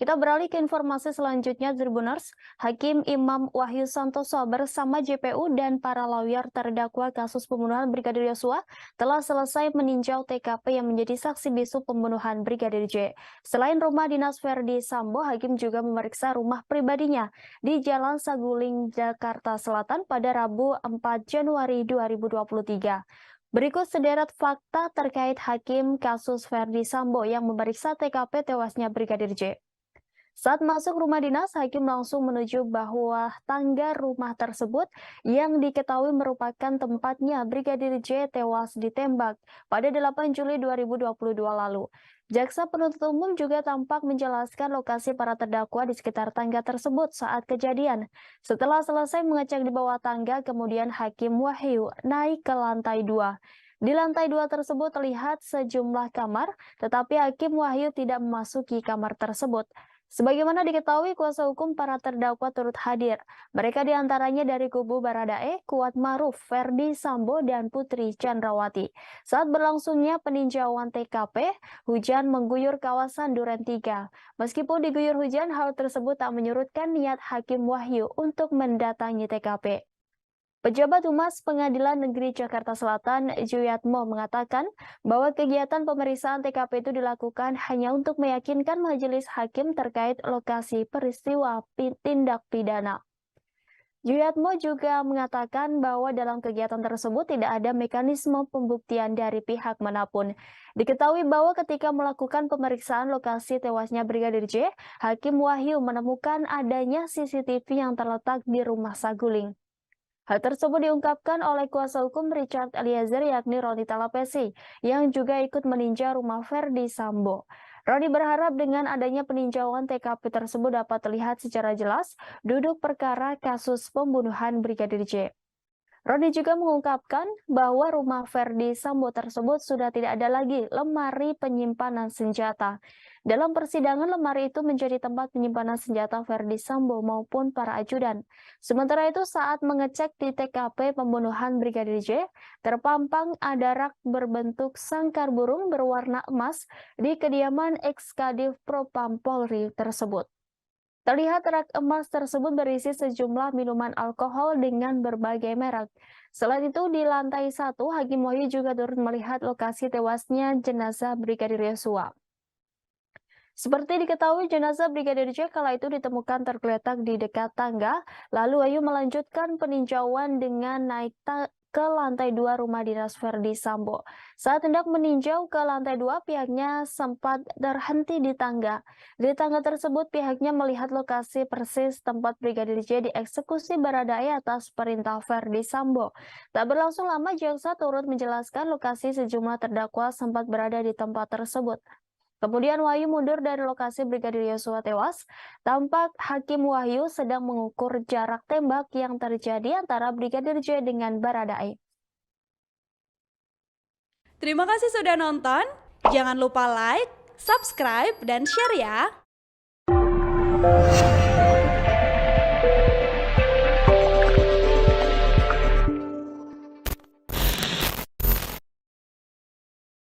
Kita beralih ke informasi selanjutnya, Tribuners. Hakim Imam Wahyu Santoso bersama JPU dan para lawyer terdakwa kasus pembunuhan Brigadir Yosua telah selesai meninjau TKP yang menjadi saksi bisu pembunuhan Brigadir J. Selain rumah dinas Verdi Sambo, Hakim juga memeriksa rumah pribadinya di Jalan Saguling, Jakarta Selatan pada Rabu 4 Januari 2023. Berikut sederet fakta terkait Hakim kasus Verdi Sambo yang memeriksa TKP tewasnya Brigadir J. Saat masuk rumah dinas, Hakim langsung menuju bahwa tangga rumah tersebut yang diketahui merupakan tempatnya Brigadir J tewas ditembak pada 8 Juli 2022 lalu. Jaksa penuntut umum juga tampak menjelaskan lokasi para terdakwa di sekitar tangga tersebut saat kejadian. Setelah selesai mengecek di bawah tangga, kemudian Hakim Wahyu naik ke lantai 2. Di lantai 2 tersebut terlihat sejumlah kamar, tetapi Hakim Wahyu tidak memasuki kamar tersebut. Sebagaimana diketahui, kuasa hukum para terdakwa turut hadir. Mereka diantaranya dari kubu Baradae, Kuat Maruf, Verdi Sambo, dan Putri Chandrawati. Saat berlangsungnya peninjauan TKP, hujan mengguyur kawasan Duren 3. Meskipun diguyur hujan, hal tersebut tak menyurutkan niat Hakim Wahyu untuk mendatangi TKP. Pejabat Humas Pengadilan Negeri Jakarta Selatan, Juyatmo, mengatakan bahwa kegiatan pemeriksaan TKP itu dilakukan hanya untuk meyakinkan majelis hakim terkait lokasi peristiwa tindak pidana. Juyatmo juga mengatakan bahwa dalam kegiatan tersebut tidak ada mekanisme pembuktian dari pihak manapun. Diketahui bahwa ketika melakukan pemeriksaan lokasi tewasnya Brigadir J, Hakim Wahyu menemukan adanya CCTV yang terletak di rumah Saguling. Hal tersebut diungkapkan oleh kuasa hukum Richard Eliezer yakni Roni Talapesi yang juga ikut meninjau rumah Verdi Sambo. Roni berharap dengan adanya peninjauan TKP tersebut dapat terlihat secara jelas duduk perkara kasus pembunuhan Brigadir J. Roni juga mengungkapkan bahwa rumah Verdi Sambo tersebut sudah tidak ada lagi lemari penyimpanan senjata. Dalam persidangan, lemari itu menjadi tempat penyimpanan senjata Verdi Sambo maupun para ajudan. Sementara itu, saat mengecek di TKP pembunuhan Brigadir J, terpampang ada rak berbentuk sangkar burung berwarna emas di kediaman ex-Kadif Propam Polri tersebut. Terlihat rak emas tersebut berisi sejumlah minuman alkohol dengan berbagai merek. Selain itu, di lantai 1, Hakim Wahyu juga turut melihat lokasi tewasnya jenazah Brigadir Yosua. Seperti diketahui, jenazah Brigadir J kala itu ditemukan tergeletak di dekat tangga, lalu Wahyu melanjutkan peninjauan dengan naik ke lantai 2 rumah dinas Verdi Sambo. Saat hendak meninjau ke lantai 2, pihaknya sempat terhenti di tangga. Di tangga tersebut, pihaknya melihat lokasi persis tempat Brigadir J dieksekusi Baradae atas perintah Verdi Sambo. Tak berlangsung lama, jaksa turut menjelaskan lokasi sejumlah terdakwa sempat berada di tempat tersebut. Kemudian Wahyu mundur dari lokasi Brigadir Yosua tewas. Tampak Hakim Wahyu sedang mengukur jarak tembak yang terjadi antara Brigadir J dengan Baradae. Terima kasih sudah nonton. Jangan lupa like, subscribe, dan share ya.